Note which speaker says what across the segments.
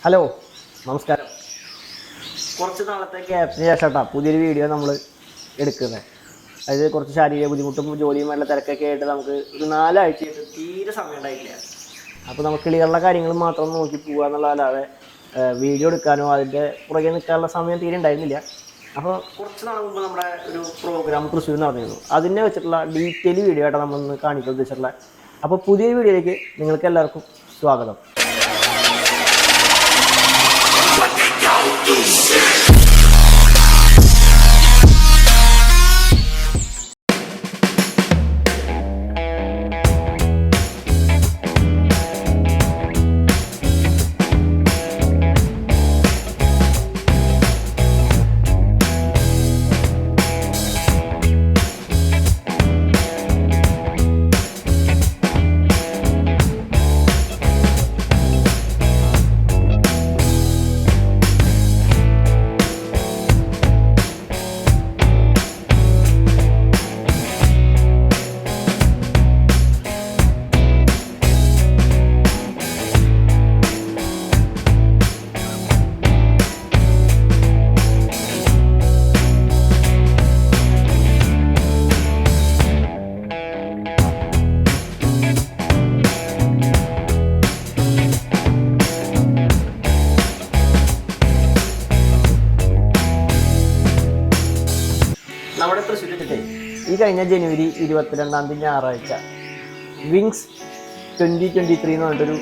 Speaker 1: Hello നമസ്കാരം. കുറച്ച് നാളത്തെ ഗ്യാപ്പിന് ശേഷം പുതിയൊരു വീഡിയോ നമ്മൾ എടുക്കുന്നത്. അതായത് കുറച്ച് ശാരീരിക ബുദ്ധിമുട്ടും ജോലിയും നല്ല തിരക്കൊക്കെ ആയിട്ട് നമുക്ക് ഒരു 4 ആഴ്ചയായിട്ട് തീരെ സമയം ഉണ്ടായിട്ടില്ല. അപ്പോൾ നമുക്ക് ക്ലിയറുള്ള കാര്യങ്ങൾ മാത്രം നോക്കി പോകുക എന്നുള്ളതല്ലാതെ വീഡിയോ എടുക്കാനോ അതിൻ്റെ പുറകെ നിൽക്കാനുള്ള സമയം തീരെ ഉണ്ടായിരുന്നില്ല. അപ്പോൾ കുറച്ച് നാൾ മുമ്പ് നമ്മുടെ ഒരു പ്രോഗ്രാം തൃശ്ശൂർ നടന്നിരുന്നു. അതിനെ വെച്ചിട്ടുള്ള ഡീറ്റെയിൽ വീഡിയോ ആയിട്ടാണ് നമ്മളൊന്ന് കാണിക്കാൻ ഉദ്ദേശിച്ചിട്ടുള്ളത്. അപ്പോൾ പുതിയൊരു വീഡിയോയിലേക്ക് നിങ്ങൾക്ക് എല്ലാവർക്കും സ്വാഗതം. നമ്മുടെ തൃശ്ശൂരിൽ ഈ കഴിഞ്ഞ ജനുവരി 22-ാം തീയതി ഞായറാഴ്ച വിങ്സ് 2023 എന്ന് പറഞ്ഞിട്ടൊരു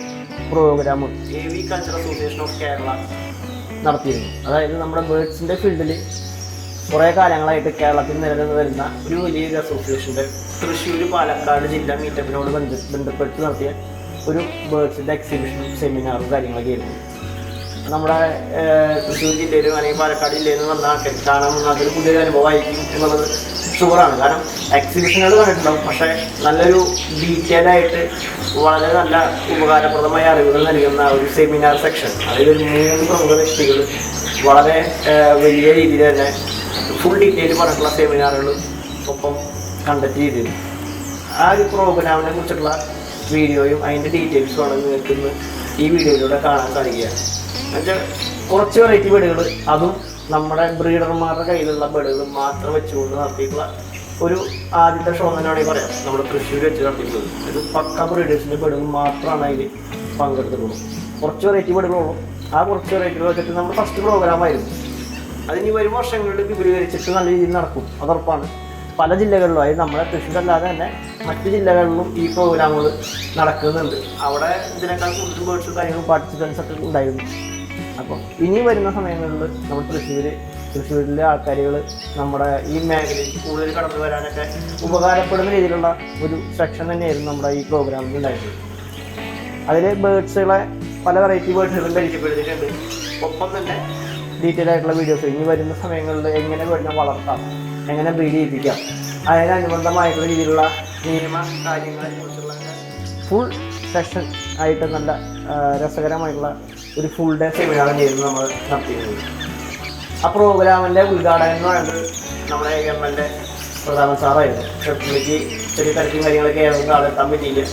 Speaker 1: programme AV cultural association of Kerala നടത്തിയിരുന്നു. അതായത് നമ്മുടെ ബേർഡ്സിൻ്റെ ഫീൽഡിൽ കുറേ കാലങ്ങളായിട്ട് കേരളത്തിൽ നിലനിന്ന് വരുന്ന ഒരു വലിയൊരു അസോസിയേഷൻ്റെ തൃശ്ശൂർ പാലക്കാട് ജില്ലാ മീറ്റപ്പിനോട് ബന്ധപ്പെട്ട് നടത്തിയ ഒരു ബേർഡ്സിൻ്റെ എക്സിബിഷനും സെമിനാറും കാര്യങ്ങളൊക്കെ ആയിരുന്നു. നമ്മുടെ തൃശ്ശൂർ ജില്ലയിലും അല്ലെങ്കിൽ പാലക്കാട് ജില്ലയിൽ നിന്ന് വന്ന ആൾക്കാർക്ക് കാണാൻ അതൊരു പുതിയൊരു അനുഭവമായിരിക്കും എന്നുള്ളത് ഷുവറാണ്. കാരണം എക്സിബിഷനുകൾ കണ്ടിട്ടുണ്ടാവും, പക്ഷേ നല്ലൊരു ഡീറ്റെയിലായിട്ട് വളരെ നല്ല ഉപകാരപ്രദമായ അറിവുകൾ നൽകുന്ന ഒരു സെമിനാർ സെക്ഷൻ, അതായത് ഒരു 3 പ്രമുഖ വ്യക്തികൾ വളരെ വലിയ രീതിയിൽ തന്നെ ഫുൾ ഡീറ്റെയിൽ പറഞ്ഞിട്ടുള്ള സെമിനാറുകൾ ഒപ്പം കണ്ടക്ട് ചെയ്തിരുന്നു. ആ ഒരു പ്രോഗ്രാമിനെ കുറിച്ചിട്ടുള്ള വീഡിയോയും അതിൻ്റെ ഡീറ്റെയിൽസുമാണ് നിങ്ങൾക്ക് ഇന്ന് ഈ വീഡിയോയിലൂടെ കാണാൻ സാധിക്കുക. എന്നുവെച്ചാൽ കുറച്ച് വെറൈറ്റി ബേഡുകൾ, അതും നമ്മുടെ ബ്രീഡർമാരുടെ കയ്യിലുള്ള ബേഡുകൾ മാത്രം വെച്ചുകൊണ്ട് നടത്തിയിട്ടുള്ള ഒരു ആദ്യത്തെ ഷോ തന്നെ വേണമെങ്കിൽ പറയാം. നമ്മുടെ തൃശ്ശൂർ വെച്ച് നടത്തിയിട്ടുള്ളത് ഇത് പക്ക ബ്രീഡേഴ്സിൻ്റെ ബേഡുകൾ മാത്രമാണ് അതിൽ പങ്കെടുത്തിട്ടുള്ളൂ. കുറച്ച് വെറൈറ്റി ബേഡുകളുള്ളൂ. ആ കുറച്ച് വെറൈറ്റികൾ വെച്ചിട്ട് നമ്മുടെ ഫസ്റ്റ് പ്രോഗ്രാമായിരുന്നു. അതിന് വരും വർഷങ്ങളിൽ വിപുലീകരിച്ചിട്ട് നല്ല രീതിയിൽ നടക്കും, അതുറപ്പാണ്. പല ജില്ലകളിലും, അതായത് നമ്മുടെ തൃശ്ശൂരല്ലാതെ തന്നെ മറ്റ് ജില്ലകളിലും ഈ പ്രോഗ്രാമുകൾ നടക്കുന്നുണ്ട്. അവിടെ ഇതിനേക്കാൾ കൂടുതൽ ബേർഡ്സും കാര്യങ്ങളും പാർട്ടിസിപ്പൻസ് ഒക്കെ ഉണ്ടായിരുന്നു. അപ്പം ഇനി വരുന്ന സമയങ്ങളിൽ നമ്മൾ തൃശ്ശൂരിലെ ആൾക്കാരുകൾ നമ്മുടെ ഈ മേഖലയിൽ കൂടുതൽ കടന്നു വരാനൊക്കെ ഉപകാരപ്പെടുന്ന രീതിയിലുള്ള ഒരു സെക്ഷൻ തന്നെയായിരുന്നു നമ്മുടെ ഈ പ്രോഗ്രാമിൽ ഉണ്ടായിരുന്നത്. അതിൽ ബേർഡ്സുകളെ പല വെറൈറ്റി ബേർഡ്സുകളും പരിചയപ്പെടുത്തിയിട്ടുണ്ട്. ഒപ്പം തന്നെ ഡീറ്റെയിൽ ആയിട്ടുള്ള വീഡിയോസ് ഇനി വരുന്ന സമയങ്ങളിൽ എങ്ങനെ ബേർഡിനെ വളർത്താം, എങ്ങനെ ബ്രീഡ് ചെയ്യിപ്പിക്കാം, അതിനനുബന്ധമായിട്ടുള്ള രീതിയിലുള്ള നിയമ കാര്യങ്ങളെക്കുറിച്ചുള്ള ഫുൾ സെഷൻ ആയിട്ട് നല്ല രസകരമായിട്ടുള്ള ഒരു ഫുൾ ഡേ സെമിനാർ തന്നെയായിരുന്നു നമ്മൾ നടത്തിയിരുന്നത്. ആ പ്രോഗ്രാമിൻ്റെ ഉദ്ഘാടനം എന്ന് പറയുന്നത് നമ്മുടെ ഗവൺമെൻറ് പ്രധാന സാറായിരുന്നു. ഷെഫിലേക്ക് ചെറിയ തിരക്കും കാര്യങ്ങളൊക്കെ ആയതുകൊണ്ട് ആളെത്താൻ പറ്റിയില്ല.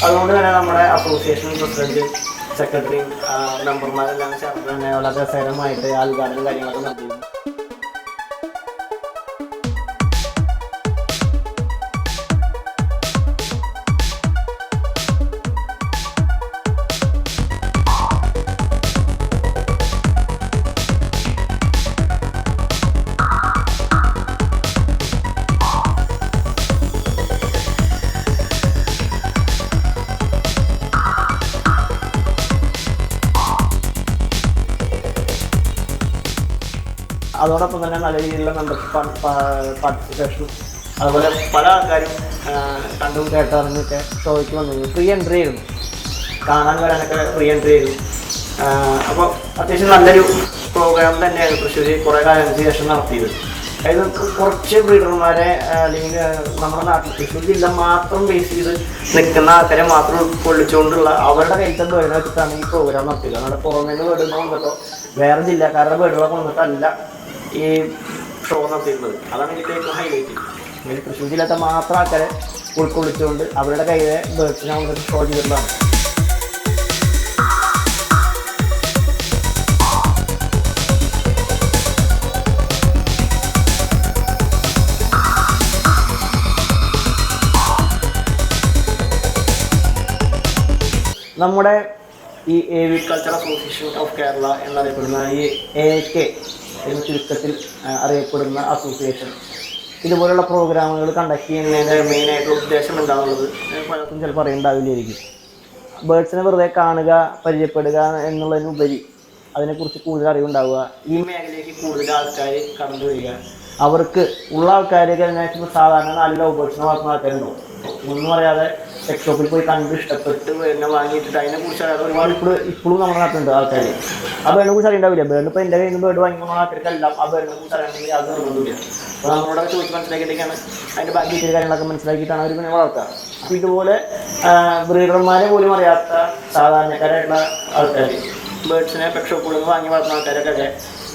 Speaker 1: അതുകൊണ്ട് തന്നെ നമ്മുടെ അസോസിയേഷൻ പ്രസിഡന്റ്, സെക്രട്ടറി, മെമ്പർമാരെല്ലാം ചേർന്ന് തന്നെ വളരെ രസകരമായിട്ട് ആ ഉദ്ഘാടനം കാര്യങ്ങളൊക്കെ നടത്തിയിരുന്നു. അതോടൊപ്പം തന്നെ നല്ല രീതിയിലുള്ള മെമ്പർഷിപ്പ് പാർട്ടിസിപ്പേഷനും, അതുപോലെ പല ആൾക്കാരും കണ്ടും കേട്ടറിഞ്ഞൊക്കെ ഷോയ്ക്ക് വന്നിരുന്നു. ഫ്രീ എൻട്രി ആയിരുന്നു, കാണാൻ വരാനൊക്കെ ഫ്രീ എൻട്രി ആയിരുന്നു. അപ്പോൾ അത്യാവശ്യം നല്ലൊരു പ്രോഗ്രാം തന്നെയാണ് തൃശ്ശൂർ കുറേ കാലങ്ങൾക്ക് ശേഷം നടത്തിയത്. അതായത് കുറച്ച് ബ്രീഡർമാരെ അല്ലെങ്കിൽ നമ്മുടെ നാട്ടിൽ തൃശ്ശൂർ ജില്ല മാത്രം ബേസ് ചെയ്ത് നിൽക്കുന്ന ആൾക്കാരെ മാത്രം ഉൾക്കൊള്ളിച്ചുകൊണ്ടുള്ള അവരുടെ കയ്യിലത്തെ ബേഡിനെ വെച്ചിട്ടാണ് ഈ പ്രോഗ്രാം നടത്തിയത്. നമ്മുടെ പുറമേ നിന്ന് ബേഡുകൾ വന്നിട്ടോ വേറെ ജില്ലക്കാരുടെ ബേഡുകളൊക്കെ വന്നിട്ടല്ല ഈ ഷോ നടത്തിയിരുന്നത്. അതാണ് ഇതിൻ്റെ ഏറ്റവും ഹൈലൈറ്റ്. തൃശ്ശൂർ ജില്ലത്തെ മാത്രം ആൾക്കാരെ ഉൾക്കൊള്ളിച്ചുകൊണ്ട് അവരുടെ കയ്യിലെ ബേഡ്സിനെ നമുക്ക് ഷോ ചെയ്തിട്ടുള്ളതാണ്. നമ്മുടെ ഈ AV culture association of Kerala എന്നറിയപ്പെടുന്ന ഈ AK എന്ന ചുരുക്കത്തിൽ അറിയപ്പെടുന്ന അസോസിയേഷൻ ഇതുപോലുള്ള പ്രോഗ്രാമുകൾ കണ്ടക്ട് ചെയ്യുന്നതിൻ്റെ മെയിനായിട്ടുള്ള ഉദ്ദേശം എന്താണെന്നുള്ളത് പലർക്കും ചിലപ്പോൾ അറിയുണ്ടാവില്ലായിരിക്കും. ബേർഡ്സിനെ വെറുതെ കാണുക, പരിചയപ്പെടുക എന്നുള്ളതിനുപരി അതിനെക്കുറിച്ച് കൂടുതൽ അറിവുണ്ടാവുക, ഈ മേഖലയിലേക്ക് കൂടുതൽ ആൾക്കാർ കടന്നു വരിക, അവർക്ക് ഉള്ള ആൾക്കാരൊക്കെ അതിനായിട്ട് സാധാരണ 4 ലവ് ബേർഡ്സിനെ വളർത്തുന്ന ആൾക്കാരുണ്ടാവും. ഒന്നും പറയാതെ ടെക് ഷോപ്പിൽ പോയി കണ്ട് ഇഷ്ടപ്പെട്ട് എന്നെ വാങ്ങിയിട്ടിട്ട് അതിനെക്കുറിച്ച് അറിയാതെ ഒരുപാട് ഇപ്പോഴും നമ്മുടെ നാട്ടിലുണ്ട് ആൾക്കാർ. ആ ബേർഡിനെ കുറിച്ച് അറിയണ്ടാവില്ല. ബേർഡ് ഇപ്പോൾ എൻ്റെ കയ്യിൽ നിന്ന് ബേർഡ് വാങ്ങിക്കുന്ന ആൾക്കാർക്കെല്ലാം ആ ബേർഡിനെ കുറിച്ച് അറിയണമെങ്കിൽ അത് നിർബന്ധമില്ല. അപ്പോൾ നമ്മളോട് ചോദിച്ച് മനസ്സിലാക്കിയിട്ടൊക്കെയാണ് അതിൻ്റെ ബാക്കി ചില കാര്യങ്ങളൊക്കെ മനസ്സിലാക്കിയിട്ടാണ് അവർ പിന്നെ വളർത്തുക. അപ്പോൾ ഇതുപോലെ ബ്രീഡർമാരെ പോലും അറിയാത്ത സാധാരണക്കാരായിട്ടുള്ള ആൾക്കാർ, ബേർഡ്സിനെ പെറ്റ് ഷോപ്പുകളിൽ നിന്ന് വാങ്ങി വളർത്തുന്ന ആൾക്കാരൊക്കെ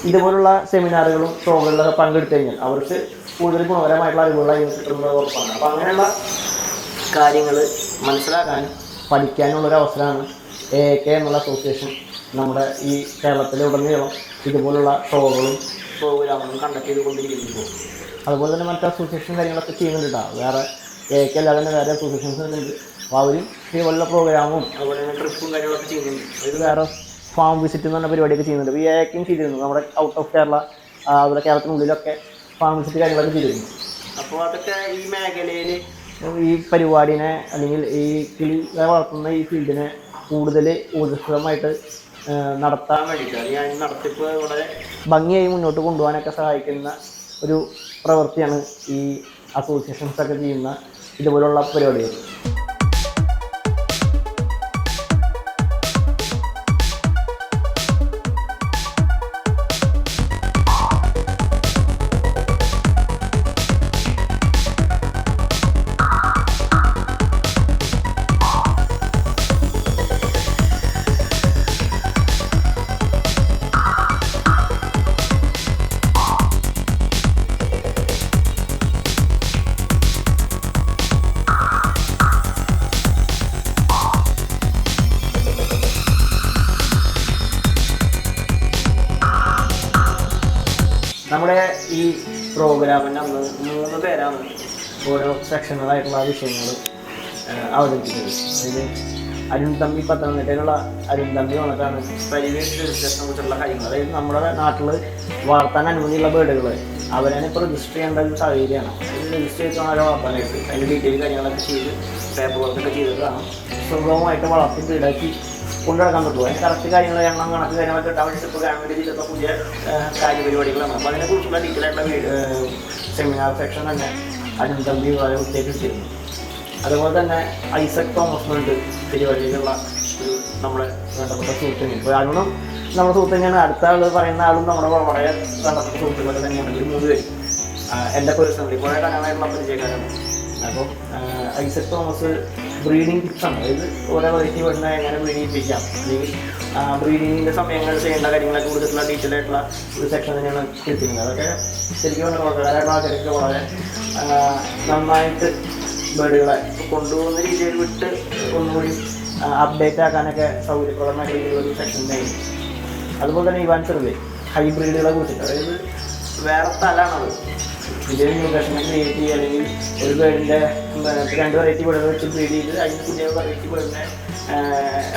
Speaker 1: ഇതുപോലുള്ള സെമിനാറുകളും ഷോകളിലൊക്കെ പങ്കെടുത്തു കഴിഞ്ഞാൽ അവർക്ക് കൂടുതൽ ഗുണകരമായിട്ടുള്ള അറിവുകൾ അതിന് കിട്ടുന്നത് ഉറപ്പാണ്. അപ്പോൾ അങ്ങനെയുള്ള കാര്യങ്ങൾ മനസ്സിലാക്കാനും പഠിക്കാനുള്ളൊരു അവസരമാണ് AK എന്നുള്ള അസോസിയേഷൻ നമ്മുടെ ഈ കേരളത്തിലുടനീളം ഇതുപോലുള്ള ഷോകളും പ്രോഗ്രാമുകളും കണ്ടക്ട് ചെയ്തുകൊണ്ടിരിക്കുന്നു. അതുപോലെ തന്നെ മറ്റു അസോസിയേഷൻ കാര്യങ്ങളൊക്കെ ചെയ്യുന്നുണ്ട് കേട്ടോ. വേറെ AK അല്ലാതെ തന്നെ വേറെ അസോസിയേഷൻസ് ഉണ്ട്. അപ്പോൾ അവരും ഇതുപോലുള്ള പ്രോഗ്രാമും അതുപോലെ തന്നെ ട്രിപ്പും കാര്യങ്ങളൊക്കെ ചെയ്യുന്നുണ്ട്. ഇത് വേറെ ഫാം വിസിറ്റ് എന്ന് പറഞ്ഞ പരിപാടിയൊക്കെ ചെയ്യുന്നുണ്ട്. അപ്പോൾ ഈ AKയും ചെയ്തിരുന്നു. നമ്മുടെ ഔട്ട് ഓഫ് കേരള, അതുപോലെ കേരളത്തിനുള്ളിലൊക്കെ ഫാം വിസിറ്റ് കാര്യങ്ങളൊക്കെ ചെയ്തിരുന്നു. അപ്പോൾ അതൊക്കെ ഈ മേഖലയിൽ ഈ പരിപാടിനെ അല്ലെങ്കിൽ ഈ കിളി വളർത്തുന്ന ഈ ഫീൽഡിനെ കൂടുതൽ ഊർജ്ജസ്വലമായിട്ട് നടത്താൻ വേണ്ടിയിട്ട് ഞാൻ നടത്തിപ്പ് വളരെ ഭംഗിയായി മുന്നോട്ട് കൊണ്ടുപോകാനൊക്കെ സഹായിക്കുന്ന ഒരു പ്രവൃത്തിയാണ് ഈ അസോസിയേഷൻസൊക്കെ ചെയ്യുന്ന ഇതുപോലുള്ള പരിപാടികൾ. നമ്മുടെ ഈ പ്രോഗ്രാമിന് അന്ന് 3 പേരാണ് ഓരോ സെക്ഷനുകളായിട്ടുള്ള വിഷയങ്ങൾ അവതരിപ്പിച്ചത്. അതിൽ അരുൺ തമ്പി, പത്തനംതിട്ടയിലുള്ള അരുൺ തമ്പി വന്നിട്ടാണ് പരിവേഷ രജിസ്ട്രേഷനെ കുറിച്ചുള്ള കാര്യങ്ങൾ, അതായത് നമ്മുടെ നാട്ടിൽ വളർത്താൻ അനുമതിയുള്ള ബേർഡുകൾ അവരാണ് ഇപ്പോൾ രജിസ്റ്റർ ചെയ്യേണ്ട ഒരു സാഹചര്യമാണ്. അതിൽ രജിസ്റ്റർ ചെയ്തിട്ടാണ് അവരെ വളർത്താനായിട്ട് അതിൻ്റെ ഡീറ്റെയിൽ കാര്യങ്ങളൊക്കെ ചെയ്ത് പേപ്പർ വർക്കൊക്കെ ചെയ്തിട്ടാണ് സുഗമമായിട്ട് വളർത്തി ബ്രീഡാക്കി കൊണ്ടുനടക്കാൻ പറ്റുമോ. അതിന് കറക്റ്റ് കാര്യങ്ങൾ എണ്ണം കണക്ക് കാര്യങ്ങളൊക്കെ ഇട്ടാൽ വേണ്ടി ഇപ്പോൾ ഗവൺമെൻറ് ചെയ്തിട്ടുള്ള പുതിയ കാര്യപരിപാടികളാണ്. അപ്പോൾ അതിനെക്കുറിച്ചുള്ള ഡീറ്റെയിൽ ആയിട്ടുള്ള സെമിനാർ സെക്ഷൻ തന്നെ അരുൺ തമ്പി വളരെ ഉദ്ദേശിച്ചിരുന്നു. അതുപോലെ തന്നെ ഐസക് തോമസ് ഉണ്ട് പരിപാടിയിലുള്ള ഒരു നമ്മുടെ വേണ്ടപ്പെട്ട സുഹൃത്തുക്കൾ. ഇപ്പോൾ അരുണും നമ്മുടെ സുഹൃത്ത് തന്നെയാണ്. അടുത്ത ആൾ പറയുന്ന ആളും നമ്മുടെ വളരെ വേണ്ടപ്പെട്ട സുഹൃത്തുക്കളൊക്കെ തന്നെയാണ്. ഒരു 3 പേര് എൻ്റെ പേഴ്സണലി കുറേ കാലമായിട്ടുള്ള പരിചയക്കാരാണ്. അപ്പം ഐസക് തോമസ് ബ്രീഡിങ് ടിപ്സാണ്, അതായത് ഓരോ വെറൈറ്റി ബേർഡിനെ എങ്ങനെ ബ്രീഡ് ചെയ്യിപ്പിക്കാം, അല്ലെങ്കിൽ ബ്രീഡിങ്ങിൻ്റെ സമയങ്ങൾ ചെയ്യേണ്ട കാര്യങ്ങളൊക്കെ കുറിച്ചിട്ടുള്ള ഡീറ്റെയിൽ ആയിട്ടുള്ള ഒരു സെക്ഷൻ തന്നെയാണ് എടുത്തിരുന്നത്. അതൊക്കെ ശരിക്കും പറഞ്ഞാൽ വളരെക്കാരായിട്ടുള്ള ആൾക്കാരൊക്കെ വളരെ നന്നായിട്ട് ബേർഡുകളെ കൊണ്ടുപോകുന്ന രീതിയിൽ വിട്ട് ഒന്നുകൂടി അപ്ഡേറ്റ് ആക്കാനൊക്കെ സൗകര്യപ്രദമായ രീതിയിലൊരു സെക്ഷൻ തന്നെയായിരുന്നു. അതുപോലെ തന്നെ ഇവാൻ സർവേ ഹൈബ്രിഡുകളെ കുറിച്ചിട്ട്, അതായത് വേറെ സ്ഥലമാണത്. പുതിയ ന്യൂട്രീഷനെ ക്രിയേറ്റ് ചെയ്യുക, അല്ലെങ്കിൽ ഒരു ബേർഡിൻ്റെ 2 വെറൈറ്റി ബേർഡുകൾ വെച്ച് ബ്രീഡ് ചെയ്ത് അതിന് പുതിയ വെറൈറ്റി ബേർഡിനെ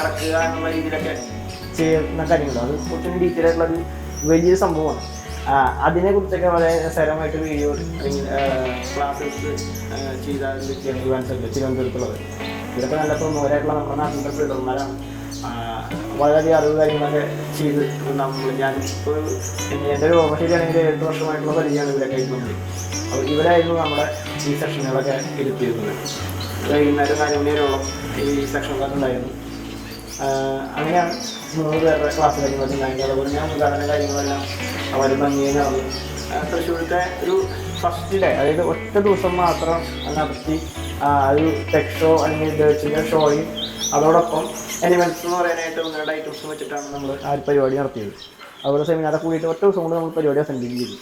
Speaker 1: ഇറക്കുക എന്നുള്ള രീതിയിലൊക്കെ ചെയ്യുന്ന കാര്യങ്ങളുണ്ട്. അത് കുറച്ചും ഡീറ്റെയിൽ ആയിട്ടുള്ളൊരു വലിയൊരു സംഭവമാണ്. അതിനെക്കുറിച്ചൊക്കെ വളരെ രസകരമായിട്ട് വീഡിയോ അല്ലെങ്കിൽ ക്ലാസ്സസ് ചെയ്ത വ്യക്തിയാണ് ഇവാൻ സർവേ, തിരുവനന്തപുരത്തുള്ളത്. ഇതൊക്കെ നല്ല പ്രമുഖരായിട്ടുള്ള നമ്മുടെ നാട്ടിലെ ബ്രീഡർമാരാണ്. വളരെയധികം അറിവ് കാര്യങ്ങളൊക്കെ ചെയ്ത് ഞാനിപ്പോൾ എൻ്റെ ഒരു ഓർമ്മ ശരിയാണെങ്കിൽ 8 വർഷമായിട്ടുള്ള പരിചയമാണ് ഇവരൊക്കെ ആയിരുന്നത്. അപ്പോൾ ഇവരായിരുന്നു നമ്മുടെ ഈ സെക്ഷനുകളൊക്കെ ഇരുത്തിയിരുന്നത്. വൈകുന്നേരം 4 മണി വരെയോളം ഈ സെക്ഷനുകളൊക്കെ ഉണ്ടായിരുന്നു. അങ്ങനെയാണ് 3 പേരുടെ ക്ലാസ് കാര്യങ്ങളൊക്കെ ഉണ്ടായിരുന്നു. അതുപോലെ ഞാൻ ഉദ്ഘാടന കാര്യങ്ങളെല്ലാം അവർ ഭംഗിയായി നടന്നു. തൃശ്ശൂരത്തെ ഒരു ഫസ്റ്റ് ഡേ, അതായത് ഒറ്റ ദിവസം മാത്രം നടത്തി ഒരു ടെക് ഷോ അല്ലെങ്കിൽ ബേർഡ്സിൻ്റെ ഷോയും അതോടൊപ്പം അനിമൽസ് എന്ന് പറയാനായിട്ട് 1-2 ഐറ്റംസ് വെച്ചിട്ടാണ് നമ്മൾ ആ ഒരു പരിപാടി നടത്തിയത്. അതുപോലെ സെമിനാറെ കൂടിയിട്ട് ഒറ്റ ദിവസം കൊണ്ട് നമ്മൾ പരിപാടി അസെൻഡ് ചെയ്തു.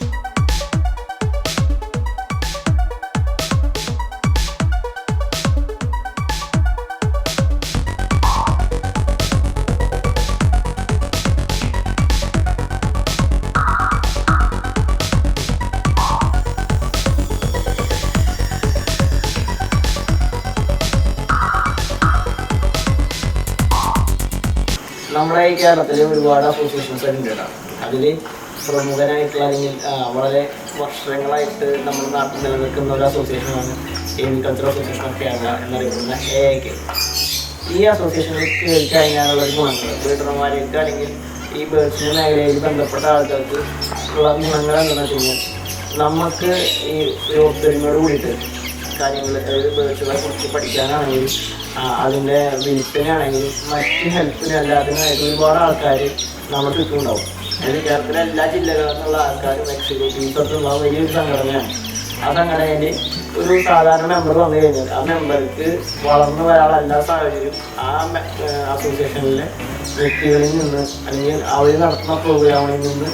Speaker 1: നമ്മുടെ ഈ കേരളത്തിൽ ഒരുപാട് അസോസിയേഷൻസ് ഉണ്ട് കേട്ടോ. അതിൽ പ്രമുഖനായിട്ടുള്ള അല്ലെങ്കിൽ വളരെ വർഷങ്ങളായിട്ട് നമ്മുടെ നാട്ടിൽ നിലനിൽക്കുന്ന ഒരു അസോസിയേഷനാണ് ഏവികൾച്ചർ അസോസിയേഷൻ ഓഫ് കേരള എന്നറിയപ്പെടുന്ന AIK. ഈ അസോസിയേഷനിൽ കയറി കഴിഞ്ഞാലുള്ളൊരു ഗുണങ്ങൾ ബീഡർമാർക്ക് അല്ലെങ്കിൽ ഈ ബേഡ്സിൻ്റെ മേഖലയിൽ ബന്ധപ്പെട്ട ആൾക്കാർക്ക് ഉള്ള ഗുണങ്ങൾ എന്താണെന്ന് വെച്ച് കഴിഞ്ഞാൽ നമുക്ക് ഈ ഒത്തൊരുമയോട് കൂടിയിട്ട് കാര്യങ്ങൾ, അതായത് ബേഡ്സുകളെ കുറിച്ച് പഠിക്കാനാണെങ്കിലും അതിൻ്റെ വിൽപ്പനയാണെങ്കിലും മറ്റ് ഹെൽപ്പിനും എല്ലാത്തിനുമായിട്ട് ഒരുപാട് ആൾക്കാർ നമ്മുടെ ചുറ്റുമുണ്ടാവും. അതായത് കേരളത്തിലെ എല്ലാ ജില്ലകളിൽ നിന്നുള്ള ആൾക്കാരും എക്സിക്യൂട്ടീവ്സൊക്കെയുള്ള വലിയൊരു സംഘടനയാണ്. ആ സംഘടനയിൽ ഒരു സാധാരണ മെമ്പർ വന്നു കഴിഞ്ഞാൽ ആ മെമ്പർക്ക് വളർന്നു വരാനുള്ള എല്ലാ സാഹചര്യവും ആ അസോസിയേഷനിലെ വ്യക്തികളിൽ നിന്ന് അല്ലെങ്കിൽ അവർ നടത്തുന്ന പ്രോഗ്രാമിൽ നിന്ന്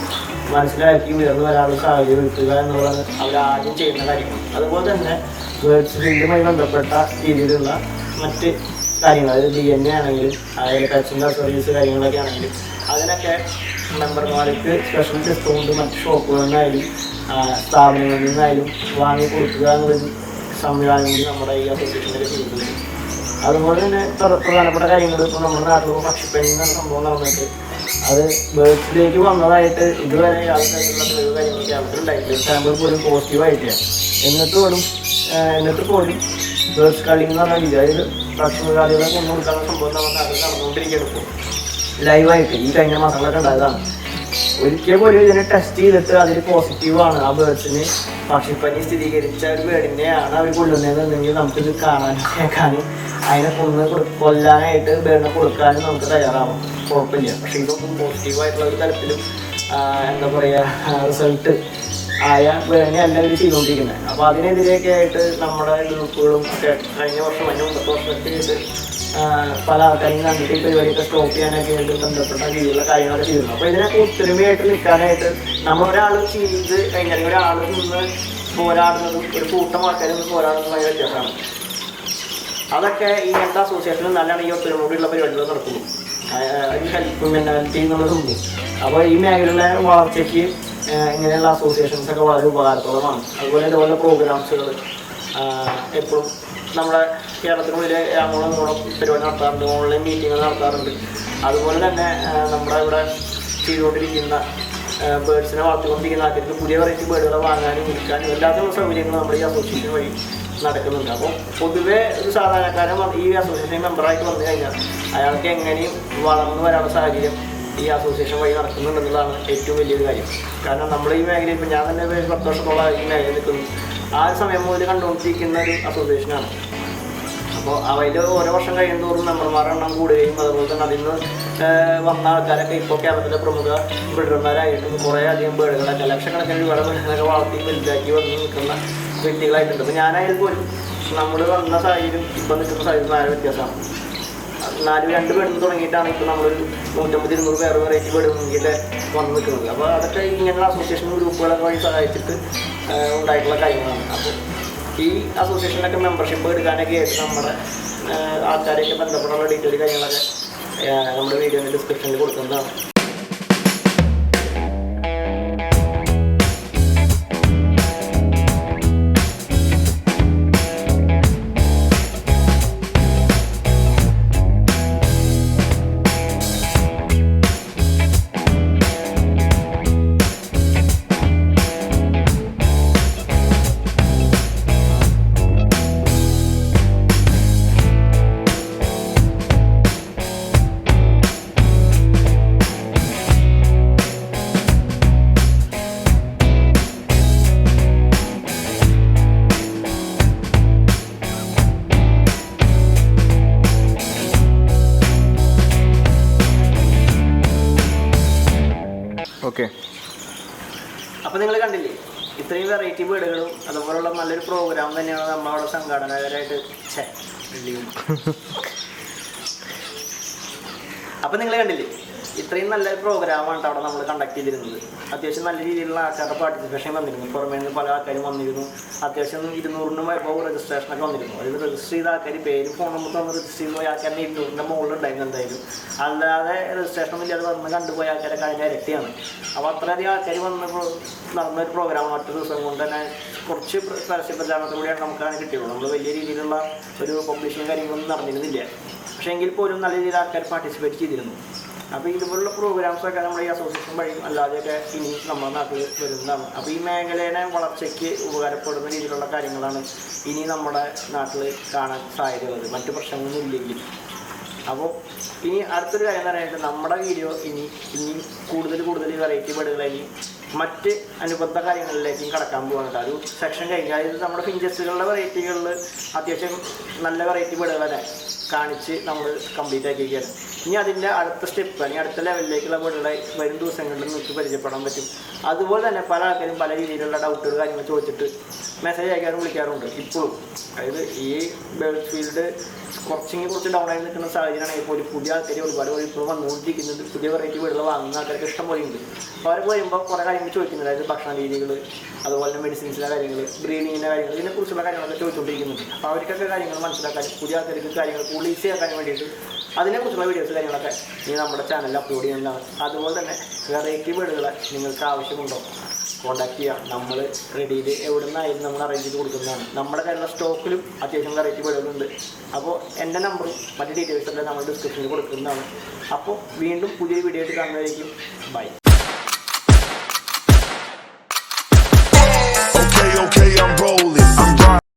Speaker 1: മനസ്സിലാക്കി ഉയർന്നു വരാനുള്ള സാഹചര്യം ഒരുക്കുക എന്നുള്ളതാണ് അവരാദ്യം ചെയ്യുന്ന കാര്യങ്ങൾ. അതുപോലെ തന്നെ ബേഡ്സ് ഫീൽഡുമായി ബന്ധപ്പെട്ട രീതിയിലുള്ള മറ്റ് കാര്യങ്ങൾ, അതായത് DNA ആണെങ്കിലും അതായത് പെറ്റ്സിൻ്റെ സർവീസ് കാര്യങ്ങളൊക്കെ ആണെങ്കിലും അതിനൊക്കെ മെമ്പർമാർക്ക് സ്പെഷ്യൽ ഡിസ്കൗണ്ട് മറ്റ് ഷോപ്പുകളിൽ നിന്നായാലും സ്ഥാപനങ്ങളിൽ നിന്നായാലും വാങ്ങി കൊടുക്കുക എന്നുള്ളൊരു സംവിധാനം കൂടി നമ്മുടെ ഈ അസോസിയേഷനിൽ ചെയ്യുന്നുണ്ട്. അതുപോലെ തന്നെ പ്രധാനപ്പെട്ട കാര്യങ്ങൾ ഇപ്പോൾ നമ്മുടെ നാട്ടിൽ പക്ഷിപ്പനി എന്ന സംഭവം നടന്നിട്ട് അത് ബേഡ്സിലേക്ക് വന്നതായിട്ട് ഇതുവരെ യാതൊരുള്ള തെളിവ് കാര്യങ്ങൾ കേരളത്തിലുണ്ടായിട്ടില്ല. സാമ്പിൾ പോലും പോസിറ്റീവായിട്ടില്ല. എന്നിട്ട് പോലും ബേഡ്സ് കളി എന്ന് പറഞ്ഞ രീതി, അതായത് പക്ഷിമൃഗാദികളെ കൊണ്ടു കൊടുക്കാനുള്ള സംഭവം നമ്മുടെ നാട്ടിൽ നടന്നുകൊണ്ടിരിക്കുകയാണ്. ഇപ്പോൾ ലൈവായിട്ട് ഈ കഴിഞ്ഞ മാസങ്ങളൊക്കെ ഉണ്ടായതാണ്. ഒരിക്കൽ പോലും ഇതിനെ ടെസ്റ്റ് ചെയ്തിട്ട് അതിൽ പോസിറ്റീവാണ്, ആ ബേഡ്സിന് പക്ഷിപ്പനി സ്ഥിരീകരിച്ച ഒരു ബേഡിനെയാണ് അവർ കൊല്ലുന്നതെന്നുണ്ടെങ്കിൽ നമുക്കിത് കാണാനും കേൾക്കാനും അതിനെ കൊല്ലാനായിട്ട് ബേഡിനെ കൊടുക്കാനും നമുക്ക് തയ്യാറാവും, കുഴപ്പമില്ല. പക്ഷേ ഇതൊന്നും പോസിറ്റീവായിട്ടുള്ള ഒരു തരത്തിലും എന്താ പറയുക റിസൾട്ട് ആയ ബേഡിനെ അല്ല ഇവർ ചെയ്തുകൊണ്ടിരിക്കുന്നത്. അപ്പോൾ അതിനെതിരെയൊക്കെ ആയിട്ട് നമ്മുടെ ഗ്രൂപ്പുകളും ഒക്കെ കഴിഞ്ഞ വർഷം മുമ്പത്തെ വർഷമൊക്കെ ആയിട്ട് പല ആൾക്കാരും കണ്ടിട്ട് ഈ പരിപാടിയൊക്കെ സ്റ്റോപ്പ് ചെയ്യാനൊക്കെ ആയിട്ട് ബന്ധപ്പെട്ട രീതിയിലുള്ള കാര്യങ്ങളൊക്കെ ചെയ്തിരുന്നു. അപ്പോൾ ഇതിനൊക്കെ ഒത്തൊരുമയായിട്ട് നിൽക്കാനായിട്ട് നമ്മളൊരാൾ ചെയ്ത് കഴിഞ്ഞാൽ ഒരാൾ നിന്ന് പോരാടുന്നതും ഒരു കൂട്ടം ആൾക്കാർ നിന്ന് പോരാടുന്നതും ഭയങ്കര വ്യത്യാസമാണ്. അതൊക്കെ ഈ രണ്ട് അസോസിയേഷനിൽ നല്ലതാണ് ഈ ഒത്തൊരുമയോടുള്ള പരിപാടികൾ നടക്കുന്നു. ഈ ഹെൽപ്പ് മെന്റാലിറ്റി എന്നുള്ളതുണ്ട്. അപ്പോൾ ഈ മേഖലയിലെ വളർച്ചയ്ക്ക് ഇങ്ങനെയുള്ള അസോസിയേഷൻസൊക്കെ വളരെ ഉപകാരപ്രദമാണ്. അതുപോലെ ഇതുപോലെ പ്രോഗ്രാംസുകൾ എപ്പോഴും നമ്മുടെ കേരളത്തിനുള്ളിൽ അങ്ങോളം ഇങ്ങോളം പരിപാടി നടത്താറുണ്ട്, ഓൺലൈൻ മീറ്റിങ്ങുകൾ നടത്താറുണ്ട്. അതുപോലെ തന്നെ നമ്മുടെ ഇവിടെ ചെയ്തുകൊണ്ടിരിക്കുന്ന ബേഡ്സിനെ വളർത്തിക്കൊണ്ടിരിക്കുന്ന ആൾക്കാർക്ക് പുതിയ വെറൈറ്റി ബേഡുകളെ വാങ്ങാനും വിൽക്കാനും എല്ലാത്തിനുള്ള സൗകര്യങ്ങൾ നമ്മുടെ ഈ അസോസിയേഷൻ വഴി നടക്കുന്നുണ്ട്. അപ്പോൾ പൊതുവെ ഒരു സാധാരണക്കാരൻ ഈ അസോസിയേഷൻ മെമ്പറായിട്ട് വന്നു കഴിഞ്ഞാൽ അയാൾക്ക് എങ്ങനെയും വളർന്നു വരാനുള്ള സാഹചര്യം ഈ അസോസിയേഷൻ വഴി നടക്കുന്നുണ്ടെന്നുള്ളതാണ് ഏറ്റവും വലിയൊരു കാര്യം. കാരണം നമ്മൾ ഈ മേഖലയിൽ ഇപ്പോൾ ഞാൻ തന്നെ 10 വർഷത്തോളം ഈ മേഖലയിൽ നിൽക്കുന്നു. ആ ഒരു സമയം മുതൽ കണ്ടുകൊണ്ടിരിക്കുന്ന ഒരു അസോസിയേഷനാണ്. അപ്പോൾ അവയിൽ ഓരോ വർഷം കഴിയുന്നതോറും മെമ്പർമാരുടെ എണ്ണം കൂടുകയും അതുപോലെ തന്നെ അതിൽ നിന്ന് വന്ന ആൾക്കാരൊക്കെ ഇപ്പോൾ കേരളത്തിലെ പ്രമുഖ ബിൽഡർമാരായിട്ടും കുറേ അധികം ബേഡുകളൊക്കെ ലക്ഷക്കണക്കിന് രൂപയുടെ ബേഡുകളൊക്കെ വളർത്തി വലുതാക്കി വന്ന് നിൽക്കുന്ന വ്യക്തികളായിട്ടുണ്ട്. അപ്പോൾ ഞാനായാലും പോലും നമ്മൾ വന്ന സാഹചര്യം ഇപ്പം നിൽക്കുന്ന സാഹചര്യം വളരെ വ്യത്യാസമാണ്. 2 ബേഡിൽ തുടങ്ങിയിട്ടാണ് ഇപ്പോൾ നമ്മളൊരു 150-200 വേറെ വെറൈറ്റി ബേഡ് മുന്നിൽ വന്ന് നിൽക്കുന്നത്. അപ്പോൾ അതൊക്കെ ഇങ്ങനെയുള്ള അസോസിയേഷൻ ഗ്രൂപ്പുകളൊക്കെ വഴി സഹായിച്ചിട്ട് ഉണ്ടായിട്ടുള്ള കാര്യങ്ങളാണ്. അപ്പോൾ ഈ അസോസിയേഷനിലൊക്കെ മെമ്പർഷിപ്പ് എടുക്കാനൊക്കെ ആയിട്ട് നമ്മുടെ ആൾക്കാരെയൊക്കെ ബന്ധപ്പെട്ടുള്ള ഡീറ്റെയിൽ കാര്യങ്ങളൊക്കെ നമ്മുടെ വീഡിയോൻ്റെ ഡിസ്ക്രിപ്ഷനിൽ കൊടുക്കുന്നതാണ്.
Speaker 2: ഓക്കെ,
Speaker 1: അപ്പോൾ നിങ്ങൾ കണ്ടില്ലേ, ഇത്രയും വെറൈറ്റി ബേഡുകളും അതുപോലുള്ള നല്ലൊരു പ്രോഗ്രാം തന്നെയാണ് നമ്മളവിടെ സംഘാടകരായിട്ട് അപ്പോൾ നിങ്ങൾ കണ്ടില്ലേ, ഇത്രയും നല്ലൊരു പ്രോഗ്രാമാണ് അവിടെ നമ്മൾ കണ്ടക്ട് ചെയ്തിരുന്നത്. അത്യാവശ്യം നല്ല രീതിയിലുള്ള ആൾക്കാരുടെ പാർട്ടിസിപ്പേഷൻ വന്നിരുന്നു. പുറമേ നിന്ന് പല ആൾക്കാരും വന്നിരുന്നു. അത്യാവശ്യം 200-ന് ഇപ്പോൾ രജിസ്ട്രേഷനൊക്കെ വന്നിരുന്നു. അതിൽ രജിസ്റ്റർ ചെയ്ത ആൾക്കാർ പേര് ഫോൺ നമ്പർ തന്ന് രജിസ്റ്റർ ചെയ്ത് പോയ ആൾക്കാരുടെ 200-ൻ്റെ മുകളിലുണ്ടായിരുന്നു എന്തായാലും. അല്ലാതെ രജിസ്ട്രേഷൻ ഇല്ലാതെ വന്ന് കണ്ടുപോയ ആൾക്കാരൊക്കെ അതിൻ്റെ ഇരട്ടിയാണ്. അപ്പോൾ അത്രയധികം ആൾക്കാർ നടന്നൊരു പ്രോഗ്രാമാണ്. ഒറ്റ ദിവസം കൊണ്ട് തന്നെ കുറച്ച് പരസ്യ പ്രചാരണത്തിലൂടെയാണ് നമുക്കങ്ങനെ കിട്ടിയുള്ളൂ. നമ്മൾ വലിയ രീതിയിലുള്ള ഒരു പബ്ലിഷിങ് കാര്യങ്ങളൊന്നും നടന്നിരുന്നില്ല. പക്ഷേ എങ്കിൽ പോലും നല്ല രീതിയിൽ ആൾക്കാർ പാർട്ടിസിപ്പേറ്റ് ചെയ്തിരുന്നു. അപ്പോൾ ഇതുപോലുള്ള പ്രോഗ്രാംസൊക്കെ നമ്മൾ ഈ അസോസിയേഷൻ വഴിയും അല്ലാതെയൊക്കെ ഇനി നമ്മുടെ നാട്ടിൽ വരുന്നതാണ്. അപ്പോൾ ഈ മേഖലയുടെ വളർച്ചയ്ക്ക് ഉപകാരപ്പെടുന്ന രീതിയിലുള്ള കാര്യങ്ങളാണ് ഇനി നമ്മുടെ നാട്ടിൽ കാണാൻ സാധ്യതയുള്ളത്, മറ്റു പ്രശ്നങ്ങളൊന്നും ഇല്ലെങ്കിൽ. അപ്പോൾ ഇനി അടുത്തൊരു കാര്യം എന്ന് പറയാനായിട്ട് നമ്മുടെ വീഡിയോ ഇനി കൂടുതൽ വെറൈറ്റി ബേഡുകളെ മറ്റ് അനുബന്ധ കാര്യങ്ങളിലേക്കും കടക്കാൻ പോകുന്നുണ്ട്. ഒരു സെക്ഷൻ കഴിഞ്ഞാൽ ഇത് നമ്മുടെ ഫിഞ്ചസുകളുടെ വെറൈറ്റികളിൽ അത്യാവശ്യം നല്ല വെറൈറ്റി ബേഡുകളെ കാണിച്ച് നമ്മൾ കംപ്ലീറ്റ് ആക്കിയിരിക്കുകയാണ്. ഇനി അതിൻ്റെ അടുത്ത സ്റ്റെപ്പ് അല്ലെങ്കിൽ അടുത്ത ലെവലിലേക്കുള്ള ബേഡുകളെ വരും ദിവസങ്ങളിൽ നമുക്ക് പരിചയപ്പെടാൻ പറ്റും. അതുപോലെ തന്നെ പല ആൾക്കാരും പല രീതിയിലുള്ള ഡൗട്ടുകൾ കാര്യങ്ങൾ ചോദിച്ചിട്ട് മെസ്സേജ് അയക്കാനും വിളിക്കാറുണ്ട് ഇപ്പോഴും. അതായത് ഈ ബേഡ് ഫീൽഡ് കുറച്ച് ഡൗൺ ആയി നിൽക്കുന്ന സാഹചര്യമാണെങ്കിൽ പോലും പുതിയ ആൾക്കാർ ഒരുപാട് ഇപ്പോൾ വന്നുകൊണ്ടിരിക്കുന്നുണ്ട്. പുതിയ വെറൈറ്റി വീടുകൾ വാങ്ങുന്ന ആൾക്കാർക്ക് ഇഷ്ടം പോലെ ഉണ്ട്. അപ്പോൾ അവർക്ക് വരുമ്പോൾ കുറേ കാര്യങ്ങൾ ചോദിക്കുന്നുണ്ട്. അതായത് ഭക്ഷണ രീതികൾ, അതുപോലെ തന്നെ മെഡിസിൻസിൻ്റെ കാര്യങ്ങൾ, ബ്രീഡിങ്ങിൻ്റെ കാര്യങ്ങൾ, ഇതിനെക്കുറിച്ചുള്ള കാര്യങ്ങളൊക്കെ ചോദിച്ചുകൊണ്ടിരിക്കുന്നുണ്ട്. അപ്പോൾ അവർക്കൊക്കെ കാര്യങ്ങൾ മനസ്സിലാക്കാനും പുതിയ ആൾക്കാർക്ക് കാര്യങ്ങൾ കൂടുതൽ ഈസി ആക്കാനും വേണ്ടിയിട്ട് അതിനെക്കുറിച്ചുള്ള വീഡിയോസ് കാര്യങ്ങളൊക്കെ ഇനി നമ്മുടെ ചാനലിൽ അപ്ലോഡ് ചെയ്യുന്നതാണ്. അതുപോലെ തന്നെ വെറൈറ്റി വീടുകൾ നിങ്ങൾക്ക് ആവശ്യമുണ്ടോ കോൺടാക്ട് ചെയ്യാം. നമ്മൾ റെഡിയിൽ എവിടെ നിന്നായാലും നമ്മൾ അറേഞ്ച് ചെയ്ത് കൊടുക്കുന്നതാണ്. നമ്മുടെ കയ്യിലുള്ള സ്റ്റോക്കിലും അത്യാവശ്യം വെറൈറ്റി വീടുകളുണ്ട്. അപ്പോൾ എൻ്റെ നമ്പറും മറ്റ് ഡീറ്റെയിൽസെല്ലാം നമ്മൾ ഡിസ്ക്രിപ്ഷനിൽ കൊടുക്കുന്നതാണ്. അപ്പോൾ വീണ്ടും പുതിയൊരു വീഡിയോ ആയിട്ട് കാണുന്നതായിരിക്കും. ബൈ.